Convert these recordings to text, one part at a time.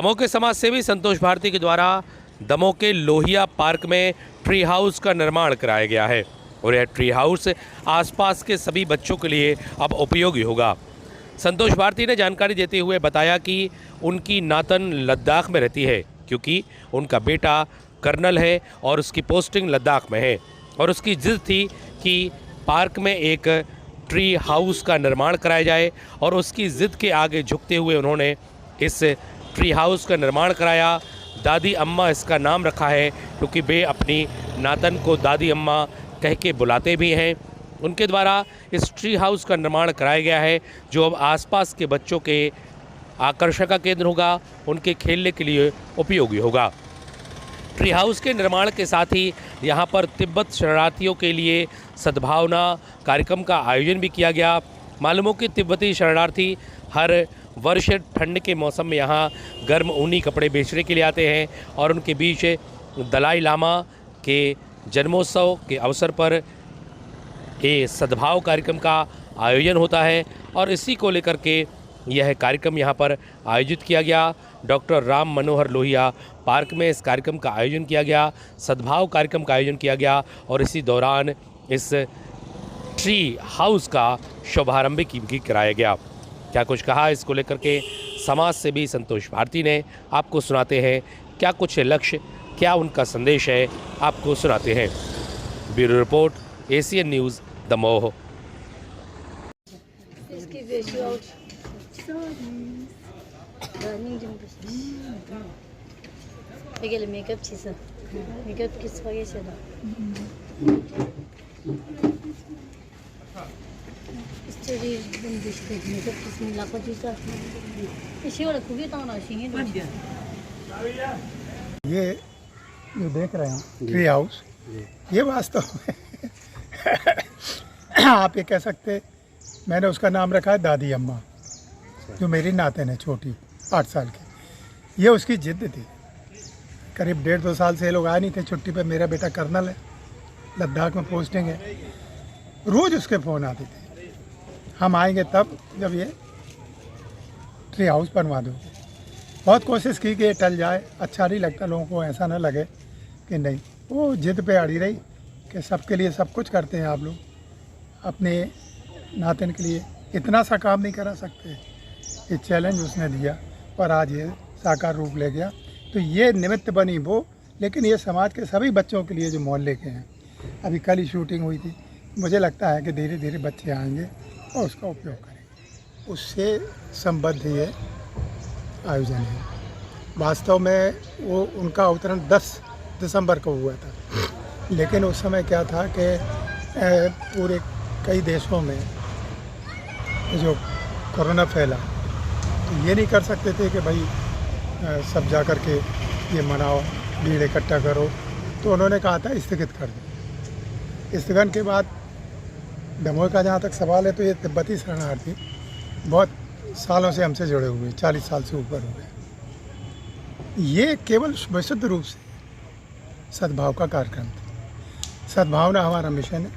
दमोह के समाज सेवी संतोष भारती के द्वारा दमोह के लोहिया पार्क में ट्री हाउस का निर्माण कराया गया है और यह ट्री हाउस आसपास के सभी बच्चों के लिए अब उपयोगी होगा। संतोष भारती ने जानकारी देते हुए बताया कि उनकी नातन लद्दाख में रहती है क्योंकि उनका बेटा कर्नल है और उसकी पोस्टिंग लद्दाख में है और उसकी जिद थी कि पार्क में एक ट्री हाउस का निर्माण कराया जाए और उसकी जिद के आगे झुकते हुए उन्होंने इस ट्री हाउस का निर्माण कराया। दादी अम्मा इसका नाम रखा है क्योंकि वे अपनी नातन को दादी अम्मा कह के बुलाते भी हैं। उनके द्वारा इस ट्री हाउस का निर्माण कराया गया है जो अब आसपास के बच्चों के आकर्षण का केंद्र होगा, उनके खेलने के लिए उपयोगी होगा। ट्री हाउस के निर्माण के साथ ही यहाँ पर तिब्बत शरणार्थियों के लिए सद्भावना कार्यक्रम का आयोजन भी किया गया। मालूम हो कि तिब्बती शरणार्थी हर वर्ष ठंड के मौसम में यहाँ गर्म ऊनी कपड़े बेचने के लिए आते हैं और उनके बीच दलाई लामा के जन्मोत्सव के अवसर पर ये सद्भाव कार्यक्रम का आयोजन होता है और इसी को लेकर के यह कार्यक्रम यहाँ पर आयोजित किया गया। डॉक्टर राम मनोहर लोहिया पार्क में इस कार्यक्रम का आयोजन किया गया, सद्भाव कार्यक्रम का आयोजन किया गया और इसी दौरान इस ट्री हाउस का शुभारंभ भी कराया गया। क्या कुछ कहा इसको लेकर के समाज सेवी संतोष भारती ने, आपको सुनाते हैं क्या कुछ लक्ष्य, क्या उनका संदेश है, आपको सुनाते हैं। Bureau report, Asian news, Damoh. Makeup चीज़ मेकअप किस वजह से स्टोरी मेकअप किस में लाखों चीज़ इसी वाला खूबी तो ना चाहिए। ये जो देख रहे हैं ट्री हाउस, ये वास्तव में आप ये कह सकते, मैंने उसका नाम रखा है दादी अम्मा, जो मेरी नातिन है छोटी 8 साल की। ये उसकी जिद थी। करीब 1.5-2 साल से ये लोग आए नहीं थे छुट्टी पे। मेरा बेटा कर्नल है, लद्दाख में पोस्टिंग है। रोज़ उसके फ़ोन आते थे, हम आएंगे तब जब ये ट्री हाउस बनवा दो। बहुत कोशिश की कि ये टल जाए, अच्छा नहीं लगता लोगों को, ऐसा ना लगे कि नहीं। वो जिद पे अड़ी रही कि सबके लिए सब कुछ करते हैं आप लोग, अपने नातिन के लिए इतना सा काम नहीं करा सकते। ये चैलेंज उसने दिया और आज ये साकार रूप ले गया। तो ये निमित्त बनी वो, लेकिन ये समाज के सभी बच्चों के लिए जो मोहल्ले के हैं। अभी कल ही शूटिंग हुई थी, मुझे लगता है कि धीरे धीरे बच्चे आएंगे और उसका उपयोग करेंगे। उससे संबद्ध ये आयोजन है। वास्तव में वो उनका अवतरण 10 दिसंबर को हुआ था, लेकिन उस समय क्या था कि पूरे कई देशों में जो कोरोना फैला, तो ये नहीं कर सकते थे कि भाई सब जा कर के ये मनाओ, भीड़ इकट्ठा करो। तो उन्होंने कहा था स्थगित कर दो। स्थगन के बाद दमोह का जहाँ तक सवाल है, तो ये तिब्बती शरणार्थी बहुत सालों से हमसे जुड़े हुए, 40 साल से ऊपर हो गए। ये केवल विशुद्ध रूप से सद्भाव का कार्यक्रम था। सद्भावना हमारा मिशन है।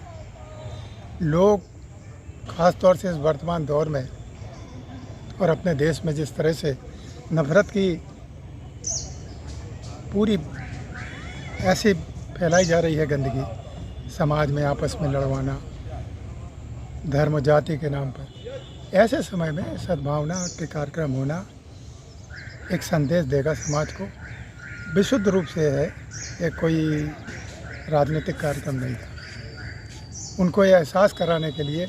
लोग ख़ास तौर से इस वर्तमान दौर में और अपने देश में जिस तरह से नफ़रत की पूरी ऐसी फैलाई जा रही है गंदगी, समाज में आपस में लड़वाना, धर्म जाति के नाम पर, ऐसे समय में सद्भावना के कार्यक्रम होना एक संदेश देगा समाज को। विशुद्ध रूप से है, ये कोई राजनीतिक कार्यक्रम नहीं था। उनको ये एहसास कराने के लिए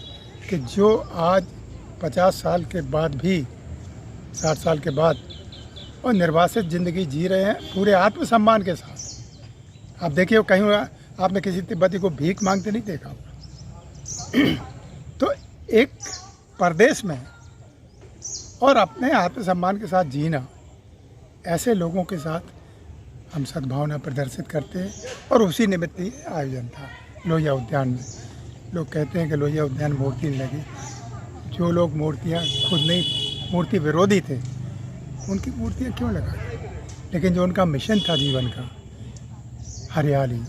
कि जो आज 50 साल के बाद भी, 60 साल के बाद और निर्वासित ज़िंदगी जी रहे हैं पूरे आत्मसम्मान के साथ। आप देखिए, कहीं आपने किसी तिब्बती को भीख मांगते नहीं देखा होगा। तो एक परदेश में और अपने आत्मसम्मान के साथ जीना, ऐसे लोगों के साथ हम सद्भावना प्रदर्शित करते हैं और उसी निमित्त ही आयोजन था लोहिया उद्यान में। लोग कहते हैं कि लोहिया उद्यान मूर्ति नहीं लगी। जो लोग मूर्तियाँ खुद नहीं, मूर्ति विरोधी थे, उनकी मूर्तियाँ क्यों लगा? लेकिन जो उनका मिशन था जीवन का, हरियाली,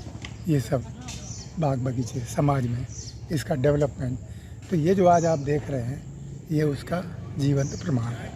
ये सब बाग बगीचे, समाज में इसका डेवलपमेंट, तो ये जो आज आप देख रहे हैं, ये उसका जीवंत प्रमाण है।